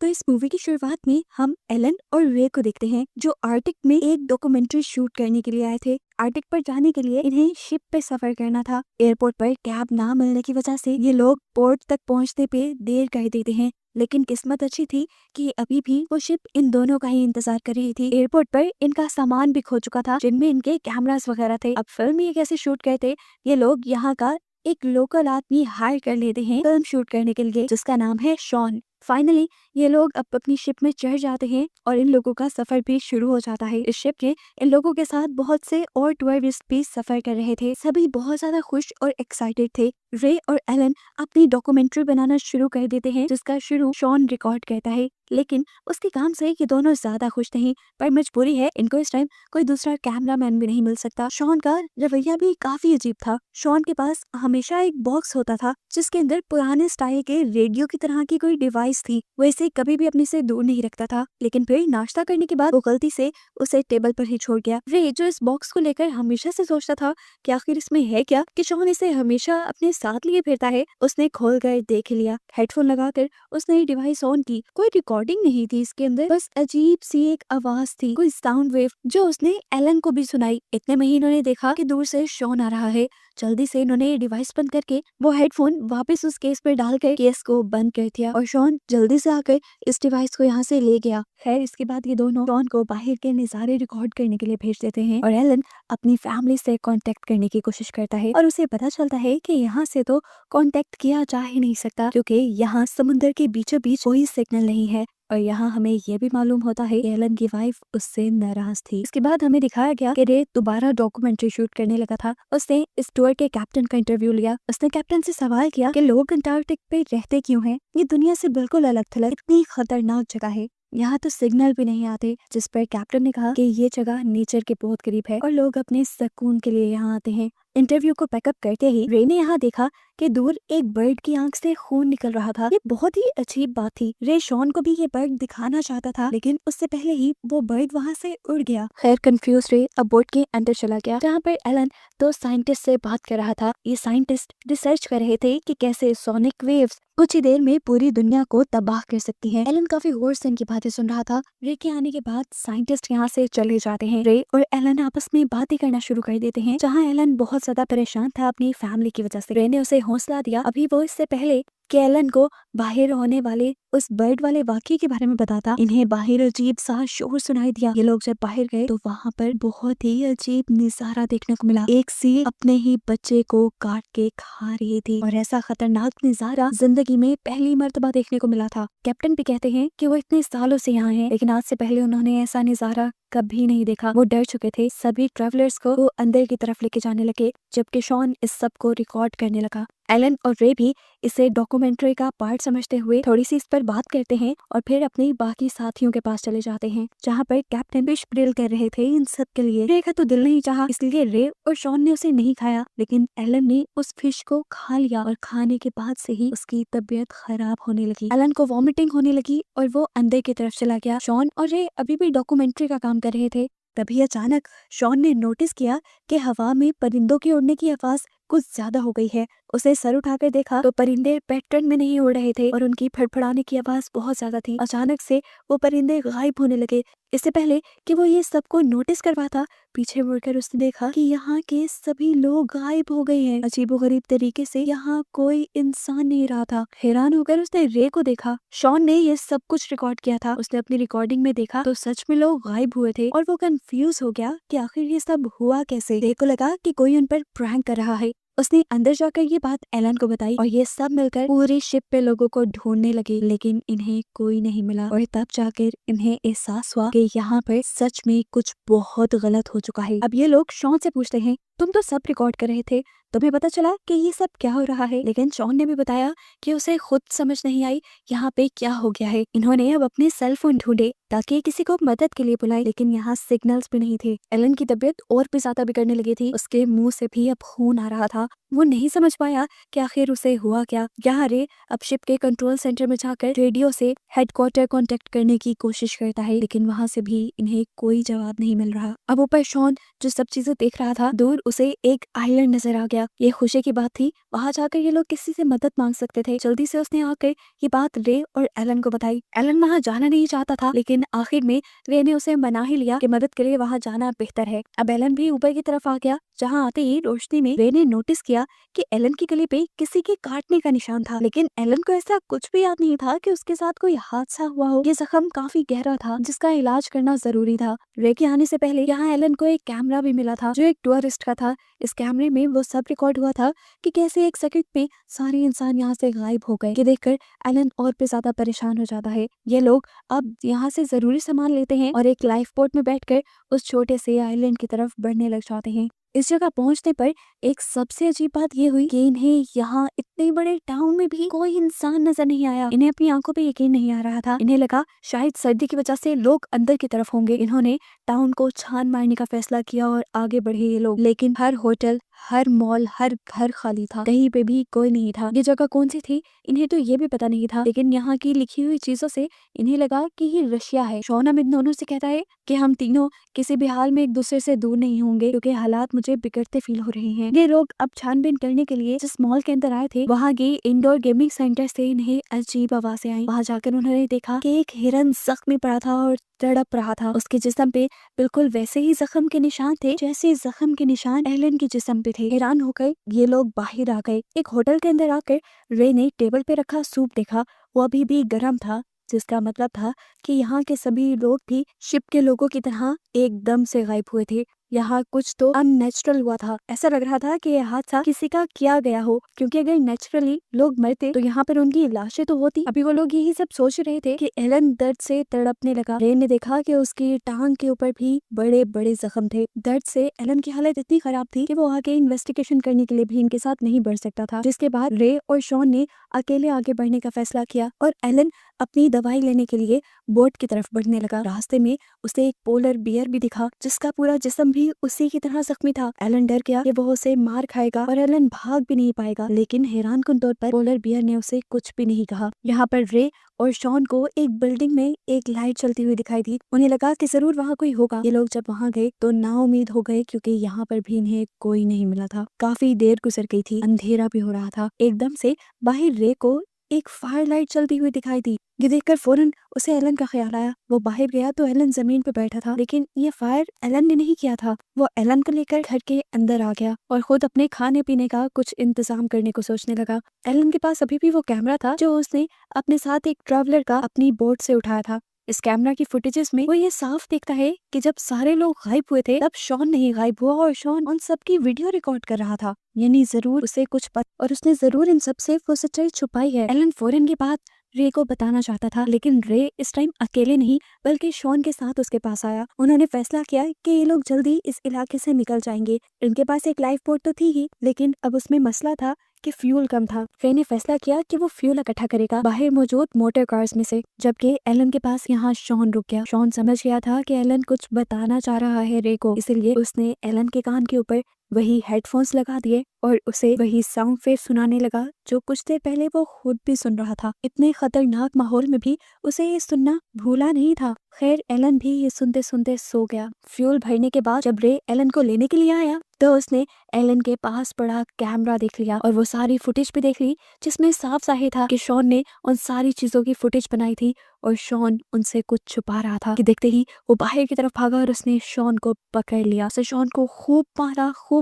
तो इस मूवी की शुरुआत में हम एलन और रे को देखते हैं जो आर्टिक में एक डॉक्यूमेंट्री शूट करने के लिए आए थे। आर्टिक पर जाने के लिए इन्हें शिप पे सफर करना था। एयरपोर्ट पर कैब ना मिलने की वजह से ये लोग पोर्ट तक पहुंचने पे देर कर देते हैं, लेकिन किस्मत अच्छी थी कि अभी भी वो शिप इन दोनों का ही इंतजार कर रही थी। एयरपोर्ट पर इनका सामान भी खो चुका था, जिनमें इनके कैमरास वगैरह थे। अब फिल्म ये कैसे शूट करते, ये लोग यहाँ का एक लोकल आदमी हायर कर लेते हैं फिल्म शूट करने के लिए, जिसका नाम है शॉन। फाइनली ये लोग अब अपनी शिप में चढ़ जाते हैं और इन लोगों का सफर भी शुरू हो जाता है। इस शिप के इन लोगों के साथ बहुत से और टूरिस्ट भी सफर कर रहे थे। सभी बहुत ज्यादा खुश और एक्साइटेड थे। रे और एलन अपनी डॉक्यूमेंट्री बनाना शुरू कर देते हैं, जिसका शुरू शॉन रिकॉर्ड करता है, लेकिन उसके काम से ये दोनों ज्यादा खुश नहीं। पर मजबूरी है, इनको इस टाइम कोई दूसरा कैमरामैन भी नहीं मिल सकता। शॉन का रवैया भी काफी अजीब था। शॉन के पास हमेशा एक बॉक्स होता था जिसके अंदर पुराने स्टाइल के रेडियो की तरह की कोई डिवाइस थी। वो इसे कभी भी अपने से दूर नहीं रखता था, लेकिन फिर नाश्ता करने के बाद वो गलती से उसे टेबल पर ही छोड़ गया। रे जो इस बॉक्स को लेकर हमेशा से सोचता था कि आखिर इसमें है क्या कि शॉन इसे हमेशा अपने साथ लिए फिरता है, उसने खोल कर देख लिया। हेडफोन लगाकर उसने डिवाइस ऑन की। कोई रिकॉर्डिंग नहीं थी इसके अंदर, बस अजीब सी एक आवाज थी, कोई साउंड वेव, जो उसने एलन को भी सुनाई। इतने में ही इन्होंने देखा कि दूर से शॉन आ रहा है। जल्दी से इन्होंने डिवाइस बंद करके वो हेडफोन वापस उस केस पर डालकर केस को बंद कर दिया और शॉन जल्दी से आकर इस डिवाइस को यहाँ से ले गया। खैर इसके बाद ये दोनों शॉन को बाहर के नजारे रिकॉर्ड करने के लिए भेज देते हैं और एलन अपनी फैमिली से कांटेक्ट करने की कोशिश करता है और उसे पता चलता है कि यहाँ से तो कांटेक्ट किया जा ही नहीं सकता, क्योंकि यहाँ समुद्र के बीचों बीच कोई सिग्नल नहीं है। और यहाँ हमें ये भी मालूम होता है कि एलन की वाइफ उससे नाराज थी। इसके बाद हमें दिखाया गया कि रे दोबारा डॉक्यूमेंट्री शूट करने लगा था। उसने इस टूर के कैप्टन का इंटरव्यू लिया। उसने कैप्टन से सवाल किया कि लोग अंटार्कटिक पे रहते क्यों हैं? ये दुनिया से बिल्कुल अलग थलग इतनी खतरनाक जगह है, यहाँ तो सिग्नल भी नहीं आते। जिस पर कैप्टन ने कहा कि ये जगह नेचर के बहुत करीब है और लोग अपने सुकून के लिए यहाँ आते हैं। इंटरव्यू को पैकअप करते ही रे ने यहाँ देखा कि दूर एक बर्ड की आंख से खून निकल रहा था। ये बहुत ही अजीब बात थी। रे शॉन को भी ये बर्ड दिखाना चाहता था, लेकिन उससे पहले ही वो बर्ड वहाँ से उड़ गया। खैर कंफ्यूज रे अब बोट के अंदर चला गया, जहाँ पर एलन दो साइंटिस्ट से बात कर रहा था। ये साइंटिस्ट रिसर्च कर रहे थे कि कैसे सोनिक वेव्स कुछ ही देर में पूरी दुनिया को तबाह कर सकती हैं। एलन काफी गौर से इनकी बातें सुन रहा था। रे के आने के बाद साइंटिस्ट यहाँ से चले जाते हैं। रे और एलन आपस में बातें करना शुरू कर देते हैं, जहाँ एलन बहुत ज्यादा परेशान था अपनी फैमिली की वजह से। रे ने उसे हौसला दिया। अभी वो इससे पहले कि एलन को बाहर होने वाले उस बर्ड वाले वाकये के बारे में बताता, इन्हें बाहर अजीब सा शोर सुनाई दिया। ये लोग जब बाहर गए तो वहाँ पर बहुत ही अजीब नजारा देखने को मिला। एक सी अपने ही बच्चे को काट के खा रही थी और ऐसा खतरनाक नजारा जिंदगी में पहली मर्तबा देखने को मिला था। कैप्टन भी कहते हैं कि वो इतने सालों से यहाँ हैं, लेकिन आज से पहले उन्होंने ऐसा नजारा कभी नहीं देखा। वो डर चुके थे। सभी ट्रैवलर्स को वो अंदर की तरफ लेके जाने लगे, जबकि शॉन इस सब को रिकॉर्ड करने लगा। एलन और रे भी इसे डॉक्यूमेंट्री का पार्ट समझते हुए थोड़ी सी इस पर बात करते हैं और फिर अपने बाकी साथियों के पास चले जाते हैं, जहाँ पर कैप्टन फिश ग्रिल कर रहे थे इन सब के लिए। रे का तो दिल नहीं चाहा, इसलिए रे और शॉन ने उसे नहीं खाया, लेकिन एलन ने उस फिश को खा लिया और खाने के बाद से ही उसकी तबीयत खराब होने लगी। एलन को वॉमिटिंग होने लगी और वो अंदर की तरफ चला गया। शॉन और रे अभी भी डॉक्यूमेंट्री का काम कर रहे थे। तभी अचानक शॉन ने नोटिस किया कि हवा में परिंदों की उड़ने की आवाज कुछ ज्यादा हो गई है। उसे सर उठाकर देखा तो परिंदे पैटर्न में नहीं उड़ रहे थे और उनकी फड़फड़ाने की आवाज बहुत ज्यादा थी। अचानक से वो परिंदे गायब होने लगे। इससे पहले कि वो ये सबको नोटिस करवाता, पीछे मुड़कर उसने देखा कि यहाँ के सभी लोग गायब हो गए हैं। अजीबोगरीब तरीके से यहाँ कोई इंसान नहीं रहा था। हैरान होकर उसने रे को देखा। शॉन ने ये सब कुछ रिकॉर्ड किया था। उसने अपनी रिकॉर्डिंग में देखा तो सच में लोग गायब हुए थे और वो कंफ्यूज हो गया कि आखिर ये सब हुआ कैसे। रे को लगा कि कोई उन पर प्रैंक कर रहा है। उसने अंदर जाकर ये बात एलन को बताई और ये सब मिलकर पूरी शिप पे लोगों को ढूंढने लगे, लेकिन इन्हें कोई नहीं मिला। और तब जाकर इन्हें एहसास हुआ कि यहाँ पर सच में कुछ बहुत गलत हो चुका है। अब ये लोग शॉन से पूछते हैं, तुम तो सब रिकॉर्ड कर रहे थे, तुम्हें पता चला कि ये सब क्या हो रहा है? लेकिन शॉन ने भी बताया कि उसे खुद समझ नहीं आई यहाँ पे क्या हो गया है। इन्होंने अब अपने सेल फोन ढूंढे ताकि किसी को मदद के लिए बुलाए, लेकिन यहाँ सिग्नल्स भी नहीं थे। एलन की तबीयत और भी ज्यादा बिगड़ने लगी थी। उसके मुंह से भी अब खून आ रहा था वो नहीं समझ पाया कि आखिर उसे हुआ क्या। यहाँ रे अब शिप के कंट्रोल सेंटर में जाकर रेडियो से हेडक्वार्टर कांटेक्ट करने की कोशिश करता है, लेकिन वहां से भी इन्हें कोई जवाब नहीं मिल रहा। अब ऊपर शॉन जो सब चीजें देख रहा था, दूर उसे एक आइलैंड नजर आ गया। ये खुशी की बात थी, वहां जाकर ये लोग किसी से मदद मांग सकते थे। जल्दी से उसने आकर ये बात रे और एलन को बताई। एलन वहां जाना नहीं चाहता था, लेकिन आखिर में रे ने उसे मना ही लिया कि मदद के लिए वहां जाना बेहतर है। अब एलन भी ऊपर की तरफ आ गया। जहाँ आते ही रोशनी में रे ने नोटिस किया कि एलन की गले पे किसी के काटने का निशान था, लेकिन एलन को ऐसा कुछ भी याद नहीं था कि उसके साथ कोई हादसा हुआ हो। ये जख्म काफी गहरा था, जिसका इलाज करना जरूरी था। रे के आने से पहले यहाँ एलन को एक कैमरा भी मिला था, जो एक टूरिस्ट का था। इस कैमरे में वो सब रिकॉर्ड हुआ था कि कैसे एक सेकंड पे सारे इंसान यहाँ से गायब हो गए। ये देखकर एलन और भी ज्यादा परेशान हो जाता है। ये लोग अब यहाँ से जरूरी सामान लेते हैं और एक लाइफ बोट में बैठकर उस छोटे से आइलैंड की तरफ बढ़ने लग जाते हैं। इस जगह पहुंचने पर एक सबसे अजीब बात ये हुई कि इन्हें यहाँ इतने बड़े टाउन में भी कोई इंसान नजर नहीं आया। इन्हें अपनी आंखों पे यकीन नहीं आ रहा था। इन्हें लगा शायद सर्दी की वजह से लोग अंदर की तरफ होंगे। इन्होंने टाउन को छान मारने का फैसला किया और आगे बढ़े ये लोग, लेकिन हर होटल, हर मॉल, हर घर खाली था। कहीं पे भी कोई नहीं था। ये जगह कौन सी थी इन्हें तो ये भी पता नहीं था, लेकिन यहाँ की लिखी हुई चीजों से इन्हें लगा कि ये रशिया है। शॉन अब इन दोनों से कहता है कि हम तीनों किसी भी हाल में एक दूसरे से दूर नहीं होंगे, क्योंकि हालात मुझे बिगड़ते फील हो रहे हैं। ये लोग अब छानबीन करने के लिए जिस मॉल के अंदर आए थे, वहाँ के इंडोर गेमिंग सेंटर से इन्हें अजीब आवाजें आई। वहाँ जाकर उन्होंने देखा कि एक हिरन जख्मी पड़ा था और तड़प रहा था। उसके जिस्म पे बिल्कुल वैसे ही जख्म के निशान थे जैसे जख्म के निशान एलन के जिस्म पे थे। हैरान होकर ये लोग बाहर आ गए। एक होटल के अंदर आकर रे ने टेबल पे रखा सूप देखा। वो अभी भी गर्म था, जिसका मतलब था कि यहाँ के सभी लोग भी शिप के लोगों की तरह एकदम से गायब हुए थे। यहाँ कुछ तो अननेचुरल हुआ था। ऐसा लग रहा था कि यह हादसा किसी का किया गया हो, क्योंकि अगर नेचुरली लोग मरते तो यहाँ पर उनकी लाशें तो होती। अभी वो लोग यही सब सोच रहे थे कि एलन दर्द से तड़पने लगा। रे ने देखा कि उसकी टांग के ऊपर भी बड़े बड़े जख्म थे। दर्द से एलन की हालत इतनी खराब थी कि वो आगे इन्वेस्टिगेशन करने के लिए भी इनके साथ नहीं बढ़ सकता था। जिसके बाद रे और शॉन ने अकेले आगे बढ़ने का फैसला किया और एलन अपनी दवाई लेने के लिए बोट की तरफ बढ़ने लगा। रास्ते में उसे एक पोलर बियर भी दिखा, जिसका पूरा जिस्म भी उसी की तरह जख्मी था। एलन डर गया कि वो उसे मार खाएगा और एलन भाग भी नहीं पाएगा, लेकिन हैरानकुन तौर पर पोलर बियर ने उसे कुछ भी नहीं कहा। यहाँ पर रे और शॉन को एक बिल्डिंग में एक लाइट चलती हुई दिखाई दी। उन्हें लगा कि जरूर वहाँ कोई होगा। ये लोग जब वहाँ गए तो नाउम्मीद हो गए, क्योंकि यहाँ पर भी इन्हें कोई नहीं मिला था। काफी देर गुजर गई थी, अंधेरा भी हो रहा था। एकदम से बाहर रे को एक फायर लाइट चलती हुई दिखाई दी। ये देखकर फौरन उसे एलन का ख्याल आया। वो बाहर गया तो एलन जमीन पर बैठा था, लेकिन ये फायर एलन ने नहीं किया था। वो एलन को लेकर घर के अंदर आ गया और खुद अपने खाने पीने का कुछ इंतजाम करने को सोचने लगा। एलन के पास अभी भी वो कैमरा था जो उसने अपने साथ एक ट्रैवलर का अपनी बोट से उठाया था। इस कैमरा की फुटेजेस में वो ये साफ देखता है कि जब सारे लोग गायब हुए थे तब शॉन नहीं गायब हुआ और शॉन उन सबकी वीडियो रिकॉर्ड कर रहा था। यानी जरूर उसे कुछ पता और उसने जरूर इन सबसे वो सच्चाई छुपाई है। एलन फौरन के बाद रे को बताना चाहता था, लेकिन रे इस टाइम अकेले नहीं बल्कि शॉन के साथ उसके पास आया। उन्होंने फैसला किया कि ये लोग जल्दी इस इलाके से निकल जाएंगे। इनके पास एक लाइफ बोट तो थी ही, लेकिन अब उसमें मसला था कि फ्यूल कम था। रे ने फैसला किया कि वो फ्यूल इकट्ठा करेगा बाहर मौजूद मोटर कार्स में से, जबकि एलन के पास यहाँ शॉन रुक गया। शॉन समझ गया था कि एलन कुछ बताना चाह रहा है रे को, इसलिए उसने एलन के कान के ऊपर वही हेडफोन्स लगा दिए और उसे वही साउंड वेव सुनाने लगा जो कुछ देर पहले वो खुद भी सुन रहा था। इतने खतरनाक माहौल में भी उसे ये सुनना भूला नहीं था। खैर एलन भी ये सुनते सुनते सो गया। फ्यूल भरने के बाद जब रे एलन को लेने के लिए आया तो उसने एलन के पास पड़ा कैमरा देख लिया और वो सारी फुटेज भी देख ली, जिसमें साफ जाहिर था कि शॉन ने उन सारी चीजों की फुटेज बनाई थी और शॉन उनसे कुछ छुपा रहा था। कि देखते ही वो बाहर की तरफ भागा और उसने शॉन को पकड़ लिया। उसे शॉन को खूब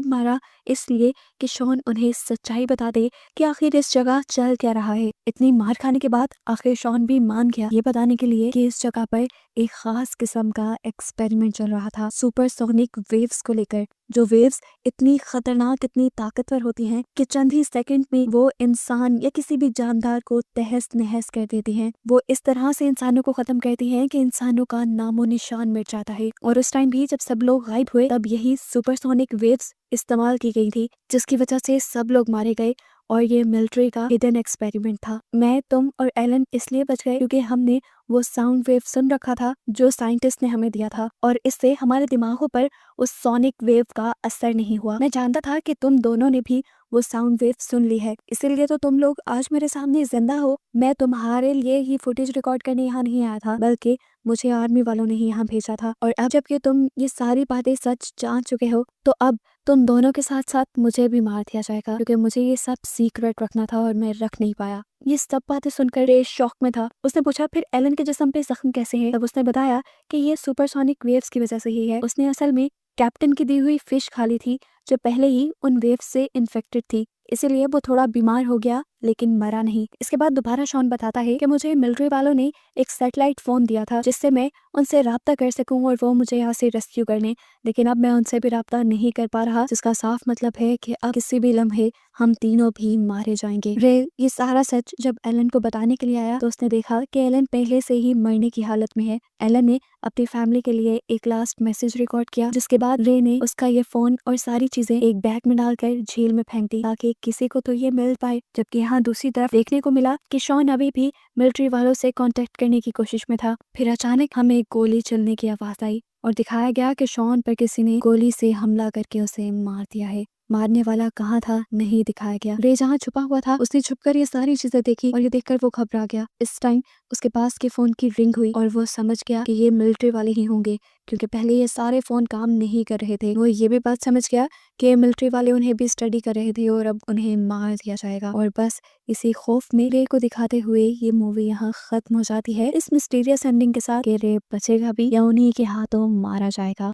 मारा इसलिए कि शॉन उन्हें सच्चाई बता दे कि आखिर इस जगह चल क्या रहा है। इतनी मार खाने के बाद आखिर शॉन भी मान गया, ये बताने के लिए कि इस जगह पर एक खास किस्म का एक्सपेरिमेंट चल रहा था सुपरसोनिक वेव्स को लेकर। जो वेव्स इतनी खतरनाक, इतनी ताकतवर होती हैं कि चंद ही सेकंड में वो इंसान या किसी भी जानदार को तहस नहस कर देती हैं। वो इस तरह से इंसानों को खत्म करती हैं कि इंसानों का नामो निशान मिट जाता है। और उस टाइम भी जब सब लोग गायब हुए तब यही सुपरसोनिक वेव्स इस्तेमाल की गई थी, जिसकी वजह से सब लोग मारे गए और ये मिलिट्री का हिडन एक्सपेरिमेंट था। मैं, तुम और एलन इसलिए बच गए क्योंकि हमने वो साउंड वेव सुन रखा था जो साइंटिस्ट ने हमें दिया था और इससे हमारे दिमागों पर उस सोनिक वेव का असर नहीं हुआ। मैं जानता था कि तुम दोनों ने भी वो साउंड वेव सुन ली है, इसीलिए तो तुम लोग आज मेरे सामने जिंदा हो। मैं तुम्हारे लिए ही फुटेज रिकॉर्ड करने यहाँ नहीं आया था, बल्कि मुझे आर्मी वालों ने ही यहाँ भेजा था। और अब जबकि तुम ये सारी बातें सच जान चुके हो, तो अब तुम दोनों के साथ साथ मुझे भी मार दिया जाएगा, क्योंकि मुझे ये सब सीक्रेट रखना था और मैं रख नहीं पाया। ये सब बातें सुनकर रे शॉक में था। उसने पूछा, फिर एलन के जिस्म पे जख्म कैसे है? तब उसने बताया कि ये सुपरसोनिक वेव्स की वजह से ही है। उसने असल में कैप्टन की दी हुई फिश खा ली थी, जो पहले ही उन वेव्स से इन्फेक्टेड थी, इसीलिए वो थोड़ा बीमार हो गया लेकिन मरा नहीं। इसके बाद दोबारा शॉन बताता है कि मुझे मिलिट्री वालों ने एक सैटेलाइट फोन दिया था, जिससे मैं उनसे राब्ता कर सकूं और वो मुझे यहाँ से रेस्क्यू कर लें, लेकिन अब मैं उनसे भी राब्ता नहीं कर पा रहा, जिसका साफ मतलब है कि अब किसी भी लम्हे हम तीनों भी मारे जाएंगे। रे ये सारा सच जब एलन को बताने के लिए आया, तो उसने देखा कि एलन पहले से ही मरने की हालत में है। एलन ने अपनी फैमिली के लिए एक लास्ट मैसेज रिकॉर्ड किया, जिसके बाद रे ने उसका ये फोन और सारी चीजें एक बैग में डालकर झील में फेंक दी, ताकि किसी को तो ये मिल पाए। जबकि यहाँ दूसरी तरफ देखने को मिला कि शॉन अभी भी मिलिट्री वालों से कांटेक्ट करने की कोशिश में था। फिर अचानक हमें गोली चलने की आवाज आई और दिखाया गया कि शॉन पर किसी ने गोली से हमला करके उसे मार दिया है। मारने वाला कहाँ था नहीं दिखाया गया। रे जहाँ छुपा हुआ था, उसने छुपकर ये सारी चीजें देखी और ये देखकर वो घबरा गया। इस टाइम उसके पास के फोन की रिंग हुई और वो समझ गया कि ये मिलिट्री वाले ही होंगे, क्योंकि पहले ये सारे फोन काम नहीं कर रहे थे। वो ये भी बात समझ गया कि मिलिट्री वाले उन्हें भी स्टडी कर रहे थे और अब उन्हें मार दिया जाएगा। और बस इसी खौफ में रे को दिखाते हुए ये मूवी यहाँ खत्म हो जाती है, इस मिस्टीरियस एंडिंग के साथ कि रे बचेगा भी या उन्हीं के हाथों मारा जाएगा।